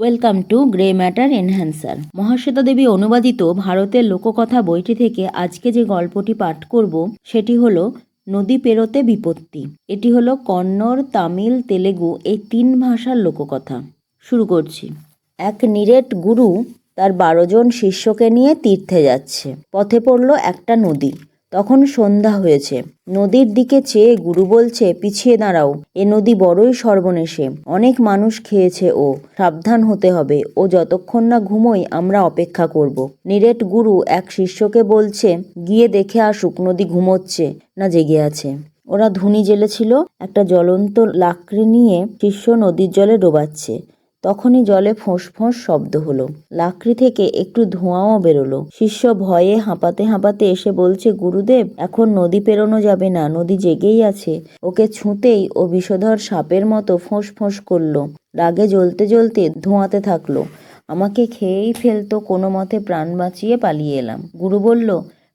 Welcome to grey matter enhancer. Mahasweta Devi অনুবাদিত ভারতের লোককথা বইটি থেকে আজকে যে গল্পটি পাঠ করব সেটি হলো নদী পেরোতে বিপত্তি। এটি হলো কন্নড়, তামিল, তেলেগু এই 3 ভাষার লোককথা। শুরু করছি। এক নিরেট গুরু তার 12 জন শিষ্যকে নিয়ে তীর্থে যাচ্ছে। পথে পড়ল একটা নদী। তখন সন্ধ্যা হয়েছে। নদীর দিকে চেয়ে গুরু বলছে, পিছিয়ে দাঁড়াও, এ নদী বড়ই সর্বনেশে, অনেক মানুষ খেয়েছে, ও সাবধান হতে হবে, ও যতক্ষণ না ঘুমোই আমরা অপেক্ষা করব। নিরেট গুরু এক শিষ্যকে বলছে, গিয়ে দেখে আসুক নদী ঘুমোচ্ছে না জেগে আছে। ওরা ধুনি জ্বেলেছিল। একটা জ্বলন্ত লাকড়ি নিয়ে শিষ্য নদীর জলে ডোবাচ্ছে। তখনই জলে ফোঁস ফোঁস শব্দ হলো। লাকড়ি থেকে একটু ধোঁয়াও বেরোলো। শিষ্য ভয়ে হাঁপাতে হাঁপাতে এসে বলছে, গুরুদেব, এখন নদী পেরোনো যাবে না, নদী জেগেই আছে। ওকে ছুঁতেই ও বিষধর সাপের মতো ফোঁস ফোঁস করলো। রাগে জ্বলতে জ্বলতে ধোঁয়াতে থাকলো। আমাকে খেয়েই ফেলতো, কোনো মতে প্রাণ বাঁচিয়ে পালিয়ে এলাম। গুরু বলল,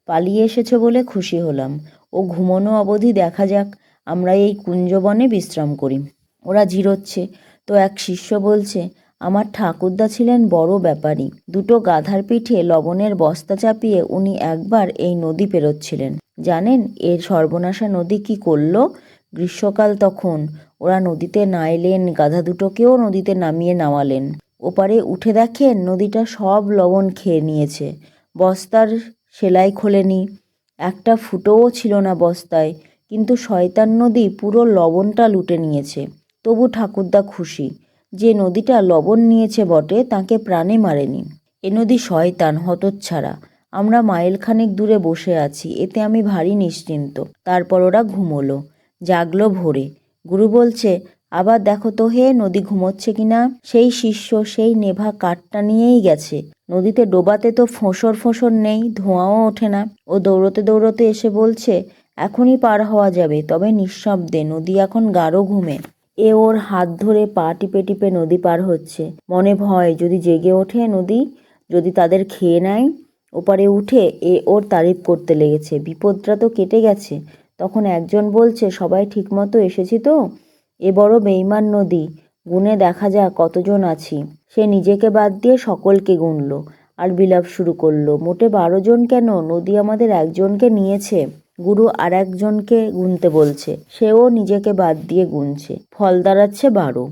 পালিয়ে এসেছো বলে খুশি হলাম। ও ঘুমোনো অবধি দেখা যাক, আমরা এই কুঞ্জবনে বিশ্রাম করি। ওরা জিরোচ্ছে তো এক শিষ্য বলছে, আমার ঠাকুরদা ছিলেন বড় ব্যাপারী। 2টো গাধার পিঠে লবণের বস্তা চাপিয়ে উনি একবার এই নদী পেরোচ্ছিলেন। জানেন এর সর্বনাশা নদী কি করলো? গ্রীষ্মকাল তখন। ওরা নদীতে না এলেন, গাধা দুটোকেও নদীতে নামিয়ে নামালেন। ওপারে উঠে দেখেন নদীটা সব লবণ খেয়ে নিয়েছে। বস্তার সেলাই খোলেনি, একটা ফুটোও ছিল না বস্তায়, কিন্তু শয়তান নদী পুরো লবণটা লুটে নিয়েছে। তবু ঠাকুরদা খুশি যে নদীটা লবণ নিয়েছে বটে, তাকে প্রাণে মারেনি। এ নদী শয়তান, হতচ্ছাড়া। আমরা মাইলখানেক দূরে বসে আছি, এতে আমি ভারী নিশ্চিন্ত। তারপর ওরা ঘুমোলো। জাগলো ভোরে। গুরু বলছে, আবার দেখো তো হে, নদী ঘুমোচ্ছে কিনা। সেই শিষ্য সেই নেভা কাঠটা নিয়েই গেছে। নদীতে ডোবাতে তো ফোঁসর ফোঁসর নেই, ধোঁয়াও ওঠে না। ও দৌড়তে দৌড়তে এসে বলছে, এখনই পার হওয়া যাবে, তবে নিঃশব্দে, নদী এখন গাঢ় ঘুমে। এ ওর হাত ধরে পা টিপে টিপে নদী পার হচ্ছে। মনে ভয়, যদি জেগে ওঠে নদী, যদি তাদের খেয়ে নেয়। ওপারে উঠে এ ওর তারিফ করতে লেগেছে, বিপদটা তো কেটে গেছে। তখন একজন বলছে, সবাই ঠিকমতো এসেছি তো? এ বড় বেইমান নদী, গুনে দেখা যাক কতজন আছি। সে নিজেকে বাদ দিয়ে সকলকে গুনল আর বিলাপ শুরু করলো, মোটে 12 জন কেন, নদী আমাদের একজনকে নিয়েছে। গুরু আর একজনকে গুনতে বলছে, সেও নিজেকে বাদ দিয়ে গুনছে, ফল দাঁড়াচ্ছে 12।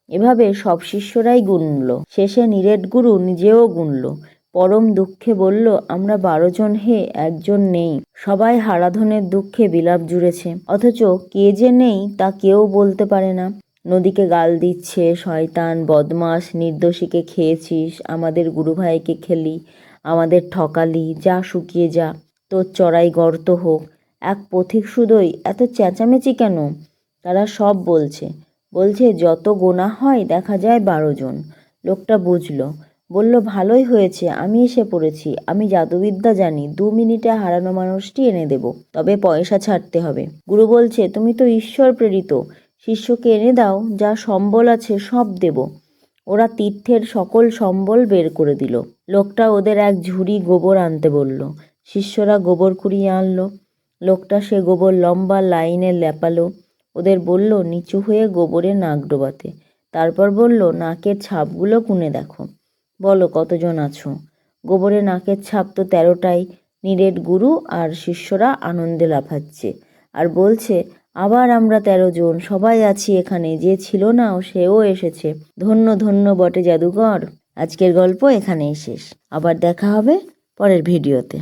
এভাবে সব শিষ্যরাই গুনল। শেষে নিরেট গুরু নিজেও গুনল। পরম দুঃখে বলল, আমরা 12 জন হে, একজন নেই। সবাই হারাধনের দুঃখে বিলাপ জুড়েছে, অথচ কে যে নেই তা কেউ বলতে পারে না। নদীকে গাল দিচ্ছে, শয়তান, বদমাস, নির্দোষীকে খেয়েছিস, আমাদের গুরুভাইকে খেলি, আমাদের ঠকালি, যা শুকিয়ে যা, তোর চড়াই গর্ত হোক। এক পথিক শুধোই এত চেঁচামেচি কেন? তারা সব বলছে যত গোনা হয় দেখা যায় 12 জন। লোকটা বুঝলো, বলল, ভালোই হয়েছে আমি এসে পড়েছি। আমি জাদুবিদ্যা জানি, 2 মিনিটে হারানো মানুষটি এনে দেব, তবে পয়সা ছাড়তে হবে। গুরু বলছে, তুমি তো ঈশ্বর প্রেরিত, শিষ্যকে এনে দাও, যা সম্বল আছে সব দেব। ওরা তীর্থের সকল সম্বল বের করে দিল। লোকটা ওদের এক ঝুড়ি গোবর আনতে বলল। শিষ্যরা গোবর কুড়িয়ে আনলো। লোকটা সে গোবর লম্বা লাইনে লেপালো। ওদের বলল, নিচু হয়ে গোবরে নাক ডোবাতে। তারপর বলল, নাকের ছাপগুলো গুনে দেখো, বলো কতজন আছো। গোবরে নাকের ছাপ তো 13টাই। নিরেট গুরু আর শিষ্যরা আনন্দে লাফাচ্ছে আর বলছে, আবার আমরা 13 জন, সবাই আছি এখানে, যে ছিল না সেও এসেছে। ধন্য ধন্য বটে জাদুকর। আজকের গল্প এখানেই শেষ। আবার দেখা হবে পরের ভিডিওতে।